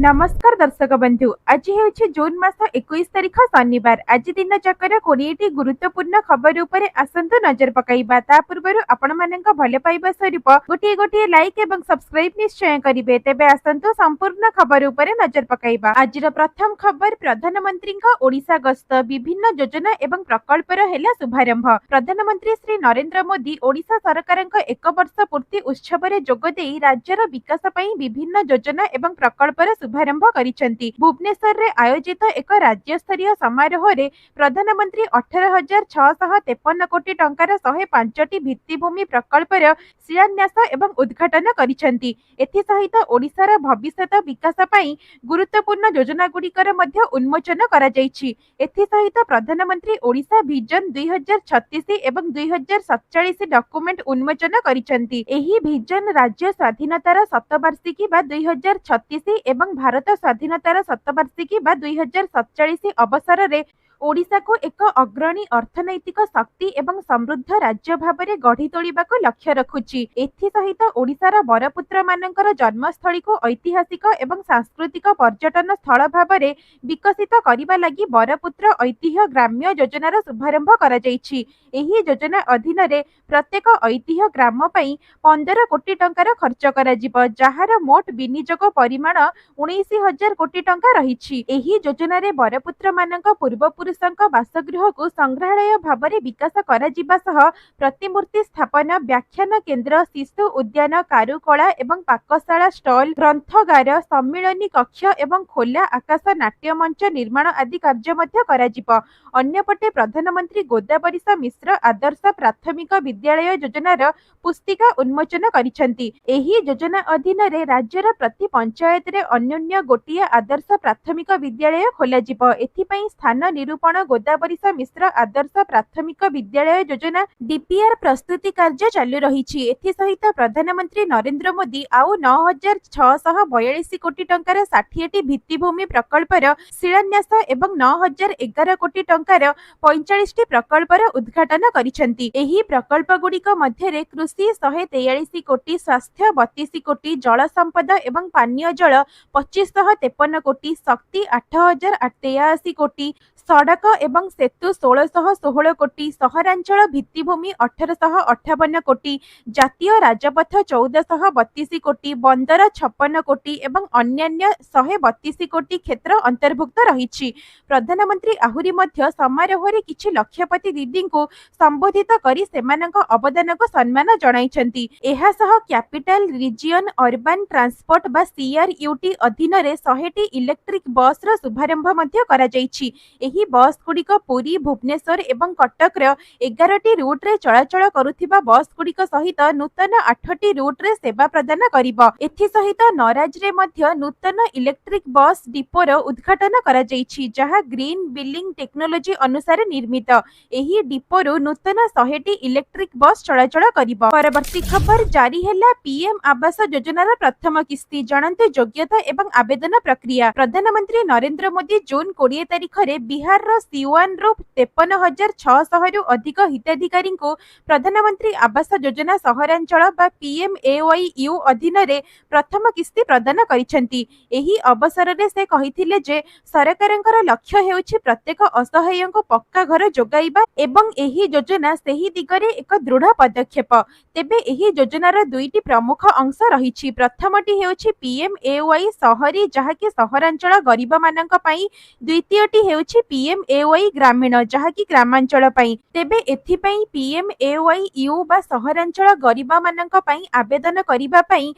नमस्कार दर्शक बंधु आज हेउछि जून मास 21 तारिख शनिवार। आज दिन जाकर 20टी गुरुत्वपूर्ण खबर उपरे आसंतु नजर पकाइबा। ता पूर्व आपण मानक भले पाइबा स्वरूप गोटे गोटे लाइक एवं सब्सक्राइब निश्चय करिवे। तेबे आसंतु संपूर्ण खबर उपरे नजर पकाइबा। आजिर प्रथम खबर प्रधानमंत्री ओडिशा गस्त विभिन्न योजना एवं प्रकल्पर हेला शुभारंभ। प्रधानमंत्री श्री नरेंद्र मोदी ओडिशा सरकार एक वर्ष पूर्ति उत्सव में जोगदे राज्यर विकास पई विभिन्न योजना एवं प्रकल्पर शुभारंभ करिसेंती। भुवनेश्वर रे आयोजित एक राज्य स्तरीय समारोह रे प्रधानमंत्री 18,653 कोटी टंकार 105टी भित्तिभूमि प्रकल्पर शिलान्यास एवं उद्घाटन करिसेंती। एथि सहित ओडिशार भविष्यत विकास पई गुरुत्वपूर्ण योजना गुड़िकर मध्य उन्मोचन करा जायछि। एथि सहित प्रधानमंत्री ओडिशा विजन 2036 एवं 2047 डॉक्यूमेंट उन्मोचन करिसेंती। एही विजन राज्य स्वाधीनतार शतवार्षिकी बा 2036 एवं भारत स्वाधीनतार शतवार्षिकी बा 2047 अवसर रे ओडिशा को एक अग्रणी अर्थनैतिक शक्ति एवं समृद्ध राज्य भाव में गढ़ी तोलिबाको लक्ष्य रखुछि। एथि सहित ओडिशार बरपुत्र मानकर जन्मस्थली को ऐतिहासिक एवं सांस्कृतिक पर्यटन स्थल भाव में विकसित करने लगी बरपुत्र ऐतिह्य ग्राम्य योजनार शुभारंभ करा जायछि। एही योजना अधीन रे प्रत्येक ऐतिह्य ग्राम पई 15 कोटी टंकार खर्च करा जिवो, जहार मोट विनियोग परिमाण 19,000 कोटी टंका रहिछि। एही योजना रे बरपुत्र मानक पूर्वपुरुष बासगृह को संग्रहालय भाव में विकास करा जिबा सह प्रतिमूर्ति स्थापना, व्याख्यान केन्द्र, शिशु उद्यान, कारुकला एवं पाकशाला स्टल, ग्रंथगार, सम्मिलनी कक्ष एवं खोला आकाश नाट्य मंच निर्माण आदि कार्य मध्य करा जिबो। अन्यपटे प्रधानमंत्री गोदावरीश मिश्र आदर्श प्राथमिक विद्यालय योजनार पुस्तिका उन्मोचन करिसेंती। एही योजना अधीन रे राज्यर प्रति पंचायत रे अन्योन्य गोटिए आदर्श प्राथमिक विद्यालय खोला जिबो। एथि पई स्थान निरूपण गोदावरीश मिश्र आदर्श प्राथमिक विद्यालय योजना डीपीआर प्रस्तुति कार्य चालू रही। एथि सहित प्रधानमंत्री नरेंद्र मोदी आउ 9,642 कोटी टंकार 60टी भित्तिभूमि प्रकल्पर शिलान्यास एवं 9,011 कोटी टंकार 45टी प्रकल्पर उद्घाटन करिसेंती। एही प्रकल्प गुड़िक मध्यरे कृषि 143 कोटी, स्वास्थ्य 32 कोटी, जल संपद एवं पानीय जल 2553 कोटी, शक्ति 8,083 कोटी, सड़क एवं सेतु 1616 कोटी, सहरांचल भित्तिभूमि 1858 कोटी, जातीय राजपथ 1432 कोटी, बंदर 56 कोटी एवं अन्यान्य 132 कोटी क्षेत्र अंतर्भुक्त रही। प्रधानमंत्री आहुरी मध्य समारोह रे किछि लक्षपति दीदी को संबोधित करी सेमानक अवदान को सम्मान जणाइछंती। एहा सह कैपिटल रिजियन अर्बन ट्रांसपोर्ट बा सीआरयूटी अधीन रे 100टी इलेक्ट्रिक बस रो शुभारंभ मध्य करा जायछि। एही बस गुड़िक पुरी, भुवनेश्वर एवं कटक 11टी रूट रे चलाचल करुथिबा बस गुड़िक सहित नूतन 8टी रूट रे सेवा प्रदान करिबो। एथि सहित नराज रे मध्य नूतन इलेक्ट्रिक बस डिपोर उद्घाटन करा जायछि, जहा ग्रीन बिलिंग टेक्नोलोजी अनुसार निर्मित। एही डिपोरु नूतन 100टी इलेक्ट्रिक बस चलाचल करिबो। परवर्ती खबर जारी हैला पीएम आवास योजनार प्रथम किस्ती। जानते योग्यता एवं आवेदन प्रक्रिया। प्रधानमंत्री नरेंद्र मोदी जून 20 तारिख रे बिहार रो सिवान रो 53,600 रु अधिक हिताधिकारी को प्रधानमंत्री आवास योजना सहरांचल बा पीएमएवाईयू अधीन रे प्रथम किस्ती प्रदान करिसेंती। एही अवसर रे से कहिथिले जे सरकारंकर लक्ष्य हेउछि प्रत्येक असहाय को पक्का घर जोगाइबा एवं एही योजना सेही दिगरे एक दृढ़ पदक्षेप। तेबे एही योजनार दुईटी प्रमुख अंश रहिछि। प्रथमटी हेउछि पीएमएवाई शहरी, जहाकी सहरांचल गरीब मानक पई। द्वितीयटी हेउछि पीएमएवाई ग्रामीण, जहाकी ग्रामांचल पई। तेबे एथि पई पीएमएवाईयू बा सहरांचल गरीब मानक पई आवेदन करिबा पई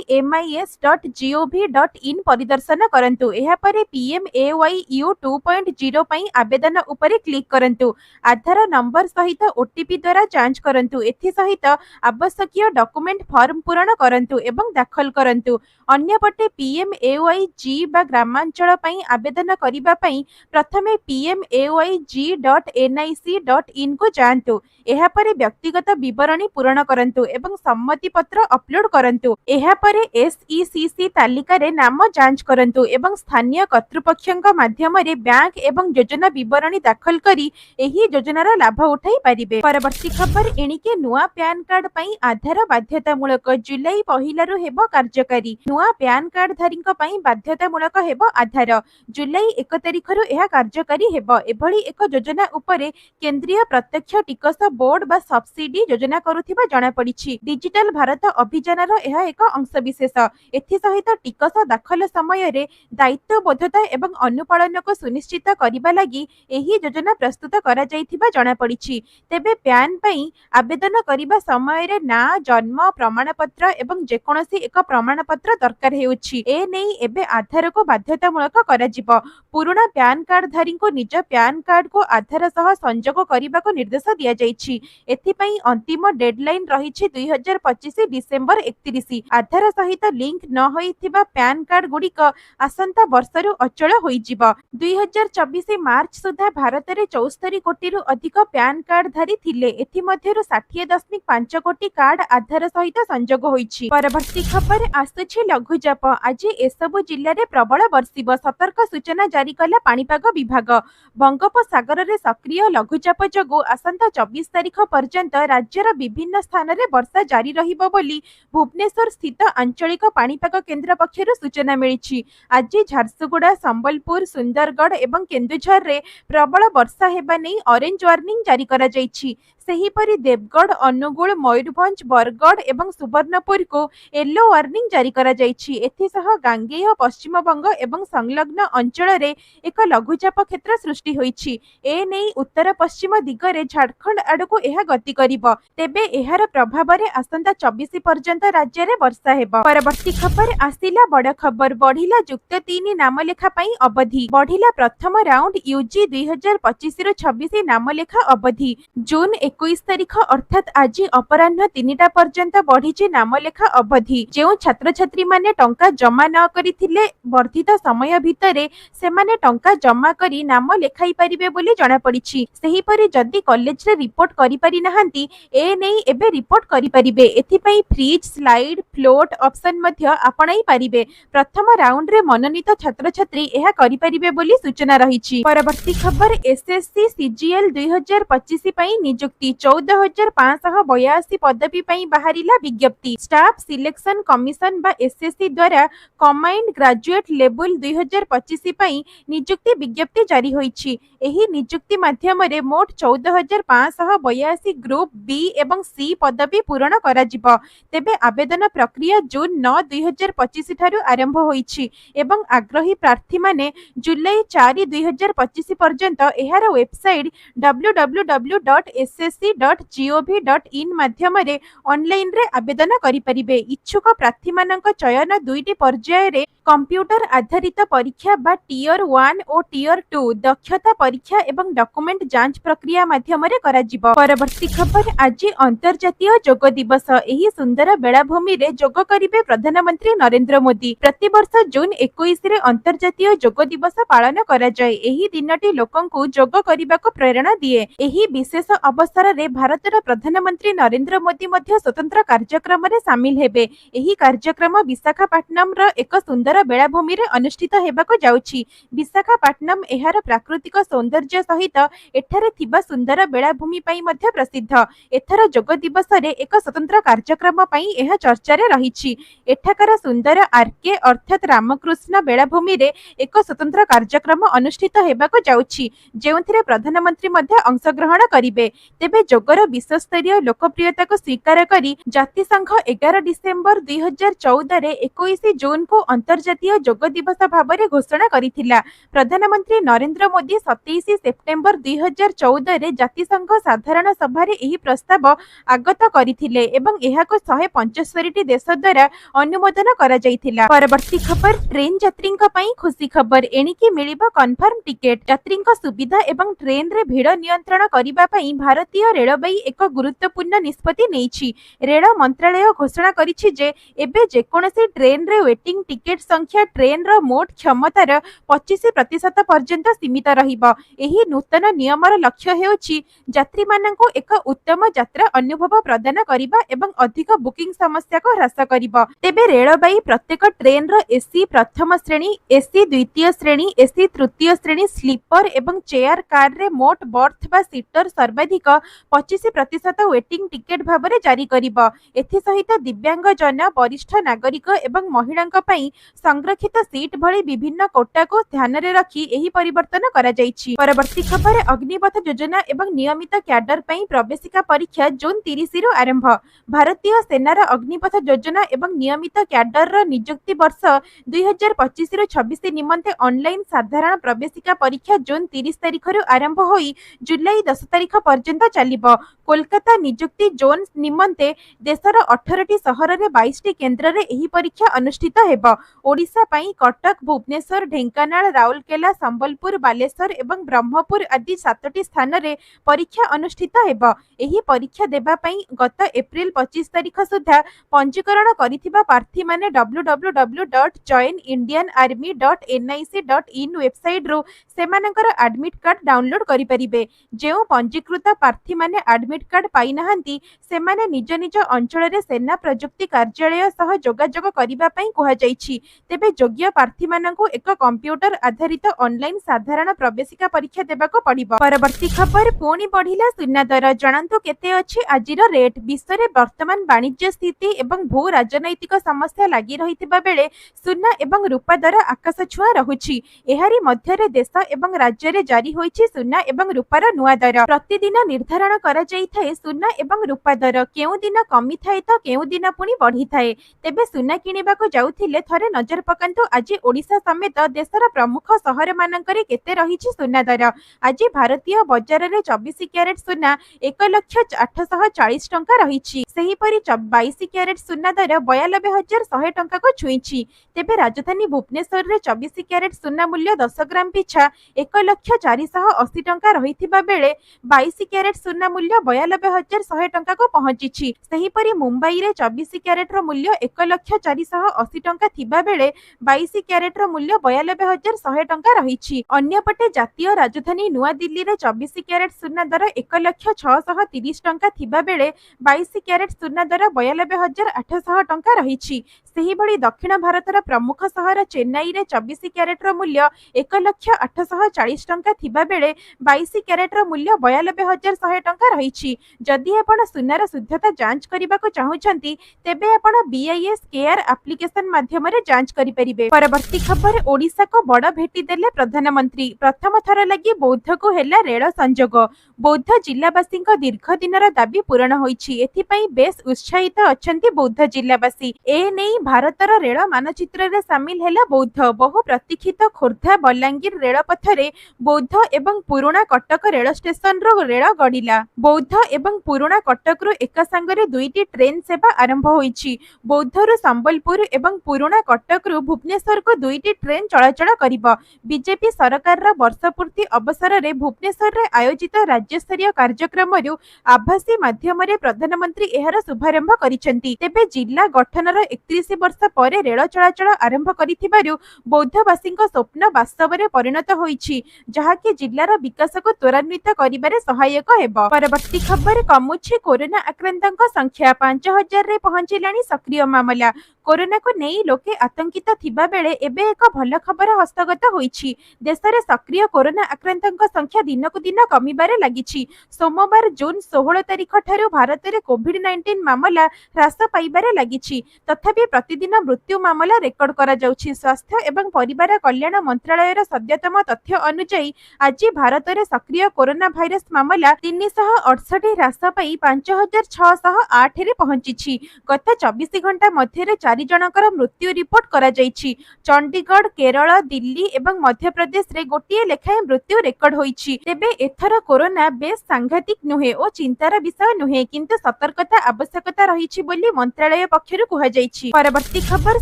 pmaymis.gov.in परिदर्शन करंतु। एहा परे पीएमएवाईयू 2.0 पई आवेदन उपरे क्लिक करंतु। आधार नंबर सहित ओटीपी द्वारा जांच करंतु। एथि सहित आवश्यकीय डॉक्यूमेंट फॉर्म पूरण करंतु एवं दाखल करंतु। अन्यपटे पीएमएवाईजी बा ग्रामांचल पई आवेदन करिबा पई प्रथमे pmaoig.nic.in को जांतु। एहा परे व्यक्तिगत विवरणी पूरण करंतु एवं सम्मति पत्र अपलोड करंतु। एहा परे SECC तालिका रे नाम जांच करंतु एवं स्थानीय कर्तृपक्षक माध्यम रे बैंक एवं योजना विवरणी दाखल करी एही योजनार लाभ उठाई पारिबे। परवर्ती खबर एणिके नुआ पैन कार्ड पई आधार बाध्यतामूलक जुलाई पहिलारु हेबो कार्यकारी। नुआ पैन कार्ड धारीक पई बाध्यतामूलक हेबो आधार। जुलाई 1 तारिखरु एहा कार्यकारी हेबो। एभली एक योजना उपरे केंद्रीय प्रत्यक्ष टिकस बोर्ड बा सब्सिडी योजना करुथिबा जणा पड़िछि। डिजिटल भारत अभियानर एहा एक अंशविशेष। एथि सहित टिकस दाखल समय रे दायित्वबोधता एवं अनुपालन को सुनिश्चित करिबा लागि एही योजना प्रस्तुत करा जाइथिबा जणा पड़िछि। तेबे पैन पई आवेदन करिबा समय रे ना जन्म प्रमाणपत्र एवं जेकोनोसी एक प्रमाणपत्र दरकार हेउछि। ए नै एबे आधार को बाध्यतामूलक करा जिवो। पुराना पैन कार्ड धारी को निज पैन कार्ड को आधार सह संजोग करिबा को निर्देश दिया जाइछि। एथिपई अंतिम डेडलाइन रहिछि 2025 डिसेंबर 31। आधार सहित लिंक न होइथिबा पैन कार्ड गुडिक आसंता वर्षरु अचल होई जिवो। 2024 मार्च सुधा भारत रे 74 कोटी रु अधिक पैन कार्ड धारी थिले। एथि मध्यरु 60.5 कोटी कार्ड आधार सहित संजोग होइछि। परवर्ती खबर आसुछि लघुचाप। आज एसबु जिल्ला रे प्रबल वर्षिब सतर्क सूचना जारी कला पाणीपाग विभाग। बंगोपसागर रे सक्रिय लघुचाप जोगु आसंता 24 तारिख पर्यंत राज्यर विभिन्न स्थान रे वर्षा जारी रहिबो बोली भुवनेश्वर स्थित आंचलिक पाणीपाग केन्द्र पक्षरु सूचना मिलिछि। आज झारसुगुड़ा, संबलपुर, सुंदरगढ़ एवं केन्दुझर रे प्रबल वर्षा हेबा नै ऑरेंज वार्निंग जारी करा जाइछि। सेहीपरि देवगढ़, अनुगुल, मयूरभंज, बरगढ़ एवं सुवर्णपुर को येलो वार्निंग जारी करा जाइछि। एथिसह गांगेय पश्चिमबंग एवं संलग्न अंचल रे एक लघुचाप क्षेत्र सृष्टि होइछि। ए नै उत्तर पश्चिम दिगरे झारखंड आडको एहा गति करिवो। तेबे एहार प्रभाव रे आसंता 24 पर्यंत राज्य रे वर्षा हेबो। परवर्ती खबर आसिला बड़ खबर। बढ़िला युक्त 3 नामलेखा पई अवधि। बढ़िला प्रथम राउंड यूजी 2025 रु 26 नामलेखा अवधि। जून 21 तारिख अर्थात आज अपराह्न 3टा पर्यंत बढ़िछि नामलेखा अवधि। जेउ छात्र छात्री माने टंका जमा न करिथिले वर्धित समय भितरे सेमाने टंका जमा करी नाम लेखाई परिबे बोली जणा पड़िछि। सेही परि जदि कॉलेज रे रिपोर्ट करि पारि नाहंती ए नै एबे रिपोर्ट करि परिबे। एथि पई फ्रीज, स्लाइड, फ्लोट ऑप्शन मध्य आपणाई परिबे। प्रथम राउंड रे मनोनीत छात्र छात्री एहा करि परिबे बोली सूचना रहिछि। परवर्ती खबर एसएससी सीजीएल 2025 पई नियुक्ति 14582 पदवी पई बाहरिला विज्ञप्ति। स्टाफ सिलेक्शन कमिशन बा एसएससी द्वारा कंबाइंड ग्रेजुएट लेवल 2025 पई नियुक्ति विज्ञप्ति जारी होइछि। एही नियुक्ति माध्यम रे मोट 14582 ग्रुप बी एवं सी पदवी पूरण करा जिवो। तेबे आवेदन प्रक्रिया जून 9 2025 ठारू आरंभ होइछि एवं आग्रही प्रार्थी माने जुलाई 4 2025 पर्यंत एहार वेबसाइट www.ssc.gov.in माध्यम रे ऑनलाइन रे आवेदन करि परिबे। इच्छुक प्रार्थी मानक चयन 2टी पर्याय रे कंप्यूटर आधारित परीक्षा बा टियर 1 और टियर 2 दक्षता परीक्षा एवं डॉक्यूमेंट जांच प्रक्रिया माध्यम रे करा जिवो। परवर्ती खबर आज अंतर्जातीय योग दिवस। एही सुंदर बेलाभूमि रे योग करिबे प्रधानमंत्री नरेंद्र मोदी। प्रति वर्ष जून 21 रे अंतर्जातीय योग दिवस पालन करा जाय। एही दिनटी लोकंकु योग करिबाको प्रेरणा दिए। एही विशेष अवसर रे भारतर प्रधानमंत्री नरेंद्र मोदी मध्य स्वतंत्र कार्यक्रम रे शामिल हेबे। एही कार्यक्रम विशाखापट्टनम र एक सुंदर बेलाभूमि रे अनुष्ठित हेबाको जाउछि। विशाखापट्टनम एहार प्राकृतिक सौंदर्य सहित एठारे थिबा सुंदर बेलाभूमि पई मध्य प्रसिद्ध। एथर योग दिवस रे एक स्वतंत्र कार्यक्रम पई एहा चर्चा रे रहिछि। एठाकार सुंदर आरके अर्थात रामकृष्ण बेलाभूमि रे एक स्वतंत्र कार्यक्रम अनुष्ठित हेबाको जाउछि जेउथिरे प्रधानमंत्री मध्य अंशग्रहण करिबे। तेबे योगर विश्वस्तरीय लोकप्रियता को स्वीकार करी जातिसंघ 11 डिसेंबर 2014 रे 21 जून को अंतर्जातीय योग दिवस भाबरे घोषणा करिथिला। प्रधानमंत्री नरेंद्र मोदी 27 सेप्टेम्बर 2014 रे जातिसंघ साधारण सभा रे एही प्रस्ताव आगत करिथिले एवं एहाको 175 टी देश द्वारा अनुमोदन करा जाइथिला। परवर्ती खबर ट्रेन यात्रींक पई खुशी खबर। एणिकी मिलिबो कन्फर्म टिकेट। यात्रींक सुविधा एवं ट्रेन रे भीड़ नियंत्रण करिबा पई भारतीय भारतीय रेलबाई एक गुरुत्वपूर्ण निष्पत्ति नेइछि। रेल मंत्रालय घोषणा करिछि जे एबे जेकोनोसी ट्रेन रे वेटिंग टिकेट संख्या ट्रेन रो मोट क्षमतार 25% पर्यंत सीमित रहिबो। एही नूतन नियमर लक्ष्य हेउछि यात्री माननकु एक उत्तम यात्रा अनुभव प्रदान करिबा एवं अधिक बुकिंग समस्या को ह्रास करिबो। तेबे रेलबाई प्रत्येक ट्रेन रो एसी प्रथम श्रेणी, एसी द्वितीय श्रेणी, एसी तृतीय श्रेणी, स्लीपर एवं चेयर कार रे मोट बर्थ बा सीटर सर्वाधिक 25% वेटिंग टिकेट भाबरे जारी करिबो। एथि सहित दिव्यांग जन, वरिष्ठ नागरिक एवं महिलांक पई संरक्षित सीट भली विभिन्न कोटा को ध्यान रे रखी एही परिवर्तन करा जायछि। परवर्ती खबर अग्निपथ योजना एवं नियमित कैडर पई प्रवेशिका परीक्षा जून 30 रु आरंभ। भारतीय सेनार अग्निपथ योजना एवं नियमित कैडर रो नियुक्ति वर्ष 2025 रु 26 निमंते ऑनलाइन साधारण प्रवेशिका परीक्षा जून 30 तारिख रु आरंभ होई जुलाई 10 तारिख पर्यंत चलिबो। कोलकाता नियुक्ति जोन निमंते देशर 18टी सहर रे 22टी केन्द्र रे एही परीक्षा अनुष्ठित हेबो। ओडिशा पई कटक, भुवनेश्वर, ढेंकानाल, राउरकेला, संबलपुर, बालेश्वर एवं ब्रह्मपुर आदि 7टी स्थान रे परीक्षा अनुष्ठित हेबो। एही परीक्षा देबा पई गत एप्रिल 25 तारिख सुधा पंजीकरण करिथिबा प्रार्थी माने www.joinindianarmy.nic.in वेबसाइट रो सेमानकर एडमिट कार्ड डाउनलोड करि परिबे। जेउ पंजीकृत प्रार्थी माने एडमिट कार्ड पाई नाहंती सेमाने निज निज अंचल रे सेना प्रजुक्ति कार्यालय सह जोगाजोग करिबा पई कुहा जाईछि। तेबे योग्य प्रार्थी माननकु एक कंप्यूटर आधारित ऑनलाइन साधारण प्रवेशिका परीक्षा देबाको पड़िबो। परवर्ती खबर पुणी बढ़िला सुना दर जानंतु केते अछि आजिर रेट। विश्व रे वर्तमान वाणिज्य स्थिति एवं भू राजनैतिक समस्या लागि रहितिबा बेले सुना एवं रूपा दर आकाश छुआ रहुछि। एहारी मध्य देश एवं राज्य रे जारी होइछि सुना एवं रूपार नुआ दर। प्रतिदिन निर्धारण करा जाई थाए सुना एवं रूपा दर। केउ दिन कमी थाए तो केउ दिन पुणी बढ़ी थाए। तेबे सुना किनिबाको जाउथिले थरे नजर पकांतु आज ओडिशा समेत देशर प्रमुख सहर मानकरे केते रहिछि सुना दर। आज भारतीय बजार रे 24 कैरेट सुना 1,0840 टंका रहिछि। सेही परि 22 कैरेट सुना दर 92,100 टंका को छुईछि। तेबे राजधानी भुवनेश्वर रे 24 कैरेट सुना मूल्य 10 ग्राम पिछा 1,480 टंका रहिथिबा बेले 22 कैरेट सुना मूल्य 92,100 टंका को पहुंचिछि। सेही परि मुंबई रे 24 कैरेट रो मूल्य 1,480 टंका थिबा बेले 22 कैरेट रो मूल्य 92,100 टंका रहिछि। अन्यपटे जातीय राजधानी नुआ दिल्ली रे 24 कैरेट सुना दर 1,630 टंका थिबा बेले 22 कैरेट सुना दर 92,800 टंका रहिछि। सेही भली दक्षिण भारतर प्रमुख सहर चेन्नई रे 24 कैरेट रो मूल्य 1,840 टंका थिबा बेले 22 कैरेट रो मूल्य 92,100 टंका रहिछि। जदि आपण सुनार शुद्धता जांच करबा को चाहुछंती तेबे आपण BIS केयर एप्लीकेशन माध्यम रे जांच करि परिबे। परवर्ती खबर ओडिशा को बड़ भेटी देले प्रधानमंत्री। प्रथम थर लागि बौद्ध को हेला रेल संजोग। बौद्ध जिल्लावासी दीर्घ दिनर दाबी पूरण होइछि। एथि पई बेस उत्साहित अछंती बौद्ध जिल्लावासी। ए नेई भारतर रेल मानचित्र रे शामिल हेला बौद्ध। बहु प्रतीक्षित खोर्धा बलांगीर रेल पथरे बौद्ध एवं पुराणा कटक रेल स्टेशन रो रेल गडिला। बौद्ध एवं पुराणा कटक रो एक संगरे दुईटी ट्रेन सेवा आरंभ होइछि। बौद्ध रो संबलपुर एवं पुराणा कटक रो भुवनेश्वर को दुईटी ट्रेन चलाचल करिबो। बीजेपी सरकार रा वर्षपूर्ति अवसर रे भुवनेश्वर रे आयोजित राज्य स्तरीय कार्यक्रम रु आभासी माध्यम रे प्रधानमंत्री एहार शुभारंभ करिसेंती। तेबे जिला गठनर 31 वर्ष परे रेल चलाचल आरंभ करिथिबारु बौद्धवासी स्वप्न वास्तव रे परिणत होइछि, जहाकि जिल्लार विकास को त्वरान्वित करिबारे सहायक हेबो। परवर्ती खबर कमुछि कोरोना आक्रांतक संख्या 5,000 रे पहुंचिलानी सक्रिय मामला। कोरोना को नहीं लोके आतंकित थिबा बेले एबे एक भल खबर हस्तगत होइछि। देश में सक्रिय कोरोना आक्रांतक संख्या दिनकु दिन कमिबारे लागिछि। सोमवार जून 16 तारिख ठारू भारत में कोविड-19 मामला ह्रास पाइबारे लागिछि। तथापि प्रतिदिन मृत्यु मामला रेकर्ड करा जाउछि। स्वास्थ्य एवं परिवार कल्याण मंत्रालयर सद्यतम तथ्य अनुसार आज भारत में सक्रिय कोरोना भाइरस मामला 368 ह्रास पाई 5,608 रे पहुंचिछि। गत 24 घंटा मध्य 4 जनकर मृत्यु रिपोर्ट करा जाइछि। चंडीगढ़, केरल, दिल्ली एवं मध्य प्रदेश रे गोटिए लेखाएं मृत्यु रेकर्ड होइछि। तेबे एथर कोरोना बेस सांघातिक नुहे और चिंतार विषय नुहे, किंतु सतर्कता आवश्यकता रहिछि बोली मंत्रालय पक्षरु कुहा जाइछि। परवर्ती खबर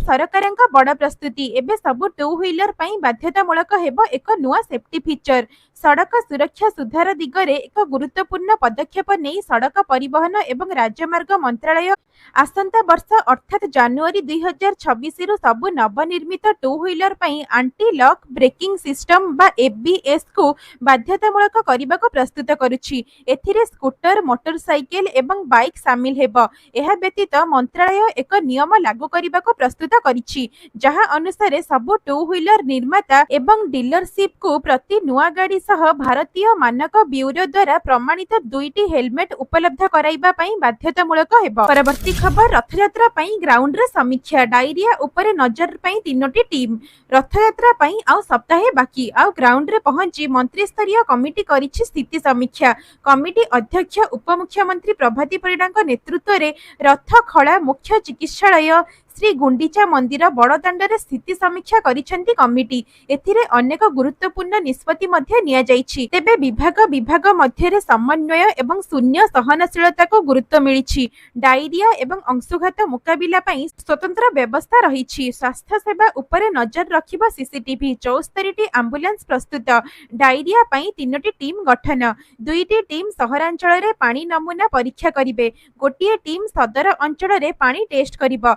सरकारक बड़ प्रस्तुति। एबे सबु टू व्हीलर पई बाध्यतामूलक हेबो एक नुआ सेफ्टी फीचर। सड़क सुरक्षा सुधार दिगरे एक गुरुत्वपूर्ण पदक्षेप नहीं सड़क परिवहन एवं राजमार्ग मंत्रालय आसंता वर्ष अर्थात जनवरी 2026 रु सबु नवनिर्मित टू व्हीलर पई आंटी लॉक ब्रेकिंग सिस्टम बा एबीएस को बाध्यतामूलक करने को प्रस्तुत करुछि। एथिरे स्कूटर मोटरसाइकेल एवं बाइक सामिल हेब। एहा व्यतीत मंत्रालय एक नियम लागू करने को प्रस्तुत करिछि जहां अनुसार सबु टू व्हीलर निर्माता एवं डीलरशिप को प्रति नुआ गाड़ी सह भारतीय मानक ब्यूरो द्वारा प्रमाणित दुईटी हेलमेट उपलब्ध कराइबा पई बाध्यतामूलक हेब। परवर्ती खबर रथयात्रा पई ग्राउंड रे समीक्षा डायरिया उपरे नजर पई तीनोटी टीम रथयात्रा पई आउ सप्ताहे बाकी आउ ग्राउंड रे पहुंची मंत्री स्तरीय कमिटी करिछि स्थिति समीक्षा। कमिटी अध्यक्ष उपमुख्यमंत्री प्रभाती परिडाଙ୍କ नेतृत्व रे रथ खळा मुख्य चिकित्सालय श्री गुंडीचा मंदिर बड़दाण्डरे स्थिति समीक्षा करिसेंती कमिटी। एथिरे अनेक गुरुत्वपूर्ण निष्पत्ति मध्ये निया जाइछि। तेबे विभाग मध्यरे समन्वय एवं शून्य सहनशीलता को गुरुत्व मिलिछि। डायरिया एवं अंशुघात मुकाबिला पई स्वतंत्र व्यवस्था रहिछि। स्वास्थ्य सेवा उपरे नजर रखिबा सीसीटीवी 74 टी एम्बुलेंस प्रस्तुत। डायरिया पई 3टी टीम गठन। 2टी टीम सहरांचल रे पानी नमूना परीक्षा करिवे। गोटिए टीम सदर अंचल रे पानी टेस्ट करिवो।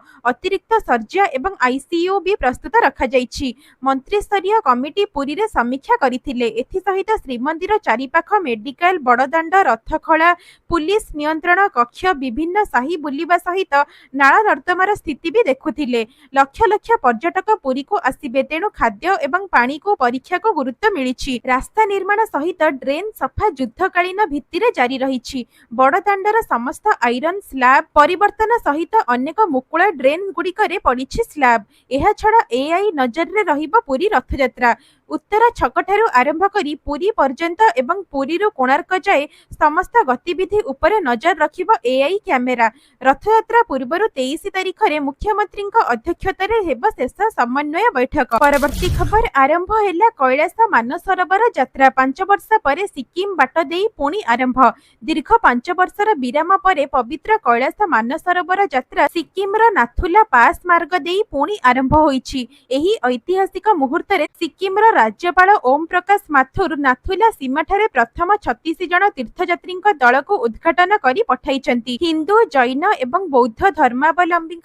अतिरिक्त सर्जिया एवं आईसीयू भी प्रस्तुत रखा जाइछि। मंत्री स्तरीय कमिटी पुरी रे समीक्षा करिथिले। एथि सहित श्रीमंदिर चारिपाख मेडिकल बड़दाण्ड रथखला पुलिस नियंत्रण कक्ष विभिन्न साही बुलिबा सहित नाला नर्दमार स्थिति भी देखुथिले। लक्ष लक्ष पर्यटक पुरी को आसिबे तेणु खाद्य एवं पानी को परीक्षा को गुरुत्व मिलिछि। रास्ता निर्माण सहित ड्रेन सफा युद्धकालीन भित्ति रे जारी रहिछि। बड़दाण्डर समस्त आयरन स्लैब परिवर्तन सहित अनेक मुकुला ड्रेन गुड़िकरे पड़िछि स्लैब। एहा छड़ा एआई नजर रे रहिबो पुरी रथयात्रा। उत्तर छकठारु आरंभ करी पुरी पर्यंत एवं पुरी रु कोणार्क जाए समस्त गतिविधि उपरे नजर रखिबो एआई कैमेरा। रथयात्रा पूर्वरु 23 तारिख रे मुख्यमंत्री अध्यक्षतार हेब शेष समन्वय बैठक। परवर्ती खबर आरंभ हैला कैलाश मानसरोवर यात्रा 5 वर्ष परे सिक्किम बाट देई पुणी आरंभ। दीर्घ 5 वर्षर विराम परे पवित्र कैलाश मानसरोवर यात्रा सिक्किम रो नाथुला पास मार्ग देई पुणी आरंभ होईछि। एही ऐतिहासिक मुहूर्त रे सिक्किम रो राज्यपाल ओम प्रकाश माथुर नाथुला सीमाठारे प्रथम 36 जन तीर्थयात्री दल को उद्घाटन करी पठाइछंती। हिंदू जैन एवं बौद्ध धर्मावलंबी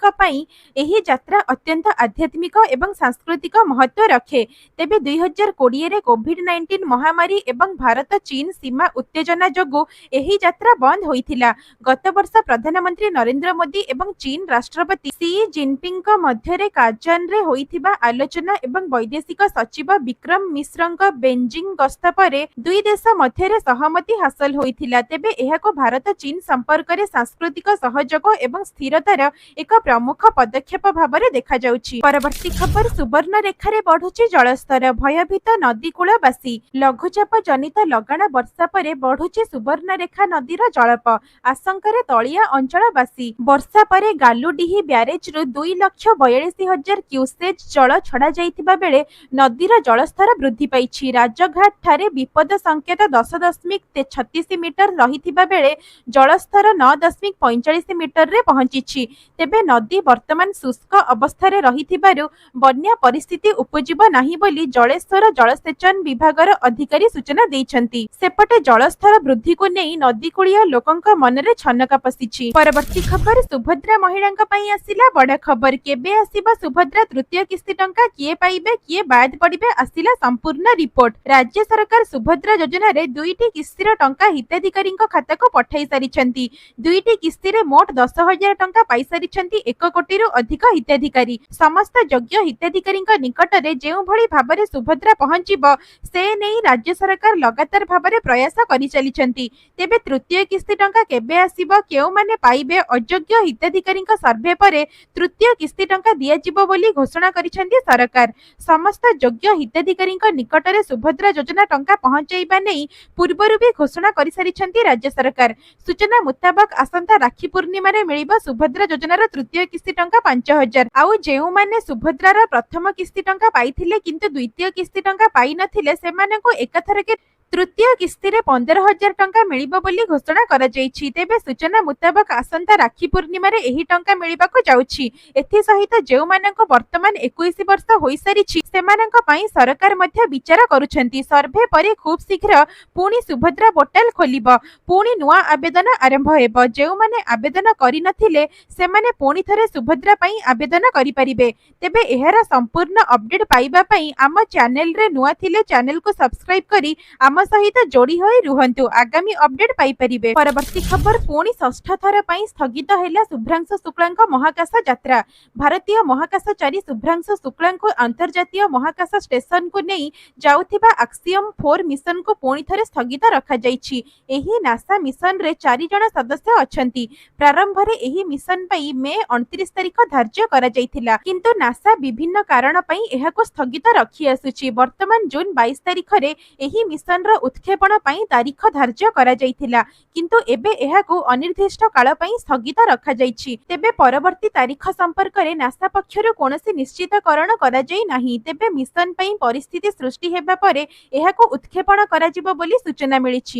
एही यात्रा अत्यंत आध्यात्मिक एवं सांस्कृतिक महत्व रखे। तेबे 2020 रे कोविड-19 महामारी एवं भारत चीन सीमा उत्तेजना जोगु एही यात्रा बंद होइथिला। गत वर्ष प्रधानमंत्री नरेंद्र मोदी एवं चीन राष्ट्रपति सी जिनपिंग मध्यरे काजान रे होइथिबा आलोचना एवं वैदेशिक सचिव विक्रम मिश्रंक बेजिंग गस्त परे दुई देश मध्यरे सहमति हासिल होइथिला। तेबे एहाको भारत चीन संपर्क रे सांस्कृतिक सहयोग एवं स्थिरतार एक प्रमुख पदक्षेप भाबरे देखा जाउछि। परवर्ती खबर सुवर्ण रेखारे बढ़ुछि जलस्तर भयभीत नदीकूलवासी। लघुचाप जनित लगाण वर्षा परे बढ़ुछि सुवर्ण रेखा नदीर जलप आशंकार तलिया अंचलवासी। वर्षा परे गालुडीही ब्यारेज रु 2,42,000 क्यूसेज जल छड़ा जाइथिबा बेले नदीर जलस्तर वृद्धि पाइछि। राजघाट ठारे विपद संकेत 10.36 मीटर रहिथिबा बेले जलस्तर 9.45 मीटर रे पहुंचिछि। तेबे नदी वर्तमान शुष्क अवस्थारे रहिथिबारु बन्या परिस्थिति उपजिब नाही बोली जलेश्वर जलसेचन विभागर अधिकारी सूचना दैछंती। सेपटे जलस्तर वृद्धि को नै नदीकूलीय लोकंक मनरे छनका पसिछि। परवर्ती खबर सुभद्रा महिलांक पई आसिला बड़ खबर। केबे आसीबा सुभद्रा तृतीय किस्ती टंका किए पाइबे किए बाद पड़िबे आसिला संपूर्ण रिपोर्ट। राज्य सरकार सुभद्रा योजना रे दुईटी किस्तीर टंका हिताधिकारी खाता को पठाई सारिछंती। दुईटी किस्ती रे मोट 10,000 टंका पाई सारिछंती 1 कोटी रु अधिक हिताधिकारी। समस्त योग्य हिताधिकारी निकट रे जेउ भली भाबरे सुभद्रा पहुंचिबो से नै राज्य सरकार लगातार भाबरे प्रयास करि चलिछंती। तेबे तृतीय किस्ती टंका केबे आसीबो केउ माने पाइबे अयोग्य हिताधिकारी सर्वे परे तृतीय किस्ती टंका दिया जिवो बोली घोषणा करिछंती सरकार। समस्त योग्य हिताधिकारी निकट रे सुभद्रा योजना टंका पहुंचाइबा नै पूर्वरु भी घोषणा करि सारिछंती राज्य सरकार। सूचना मुताबक आसंता राखी पूर्णिमा रे मिलिबो सुभद्रा योजनार तृतीय किस्ती टंका 5,000। आउ जेउ माने सुभद्रार प्रथम किस्ती टंका पाइथिले किंतु द्वितीय किस्ती टंका पाइ नथिले सेमानंको एकाथरके ତୃତୀୟ କିସ୍ତିରେ 15,000 ଟଙ୍କା ମିଳିବ ବୋଲି ଘୋଷଣା କରାଯାଇଛି। ତେବେ ସୂଚନା ମୁତାବକ ଆସନ୍ତା ରାକ୍ଷୀ ପୂର୍ଣ୍ଣିମାରେ ଏହି ଟଙ୍କା ମିଳିବାକୁ ଯାଉଛି। ଏଥିସହିତ ଯେଉଁମାନଙ୍କୁ ବର୍ତ୍ତମାନ 21 ବର୍ଷ ହୋଇସାରିଛି ସେମାନଙ୍କ ପାଇଁ ସରକାର ମଧ୍ୟ ବିଚାର କରୁଛନ୍ତି। ସର୍ଭେ ପରେ ଖୁବ୍ ଶୀଘ୍ର ପୁଣି ସୁଭଦ୍ରା ପୋର୍ଟାଲ ଖୋଲିବ, ପୁଣି ନୂଆ ଆବେଦନ ଆରମ୍ଭ ହେବ। ଯେଉଁମାନେ ଆବେଦନ କରିନଥିଲେ ସେମାନେ ପୁଣି ଥରେ ସୁଭଦ୍ରା ପାଇଁ ଆବେଦନ କରିପାରିବେ। ତେବେ ଏହାର ସମ୍ପୂର୍ଣ୍ଣ ଅପଡେଟ୍ ପାଇବା ପାଇଁ ଆମ ଚ୍ୟାନେଲରେ ନୂଆ ଥିଲେ ଚ୍ୟାନେଲକୁ ସବସ୍କ୍ରାଇବ କରି ଆମ ସହିତ ଯୋଡ଼ି ହୋଇ ରୁହନ୍ତୁ, ଆଗାମୀ ଅପଡେଟ୍ ପାଇପାରିବେ। ପରବର୍ତ୍ତୀ ଖବର, ପୁଣି ଷଷ୍ଠ ଥର ପାଇଁ ସ୍ଥଗିତ ହେଲା ଶୁଭ୍ରାଂଶୁ ଶୁକ୍ଲାଙ୍କ ମହାକାଶ ଯାତ୍ରା। ଭାରତୀୟ ମହାକାଶଚାରୀ ଶୁଭ୍ରାଂଶୁ ଶୁକ୍ଲାଙ୍କୁ ଅନ୍ତର୍ଜାତୀୟ ମହାକାଶ ଷ୍ଟେସନକୁ ନେଇ ଯାଉଥିବା ଆକ୍ସିଅମ 4 ମିଶନକୁ ପୁଣି ଥରେ ସ୍ଥଗିତ ରଖାଯାଇଛି। ଏହି ନାସା ମିଶନରେ 4 ଜଣ ସଦସ୍ୟ ଅଛନ୍ତି। ପ୍ରାରମ୍ଭରେ ଏହି ମିଶନ ପାଇଁ ମେ 29 ତାରିଖ ଧାର୍ଯ୍ୟ କରାଯାଇଥିଲା, କିନ୍ତୁ ନାସା ବିଭିନ୍ନ କାରଣ ପାଇଁ ଏହାକୁ ସ୍ଥଗିତ ରଖି ଆସୁଛି। ବର୍ତ୍ତମାନ ଜୁନ 22 ତାରିଖରେ ଏହି ମିଶନର ଉତ୍କ୍ଷେପଣ ପାଇଁ ତାରିଖ ଧାର୍ଯ୍ୟ କରାଯାଇଥିଲା, କିନ୍ତୁ ଏବେ ଏହାକୁ ଅନିର୍ଦ୍ଦିଷ୍ଟ କାଳ ପାଇଁ ସ୍ଥଗିତ ରଖାଯାଇଛି। ତେବେ ପରବର୍ତ୍ତୀ ତାରିଖ ସମ୍ପର୍କରେ ନାସା ପକ୍ଷରୁ କୌଣସି ନିଶ୍ଚିତକରଣ କରାଯାଇ ନାହିଁ। ତେବେ ମିଶନ ପାଇଁ ପରିସ୍ଥିତି ସୃଷ୍ଟି ହେବା ପରେ ଏହାକୁ ଉତ୍କ୍ଷେପଣ କରାଯିବ ବୋଲି ସୂଚନା ମିଳିଛି।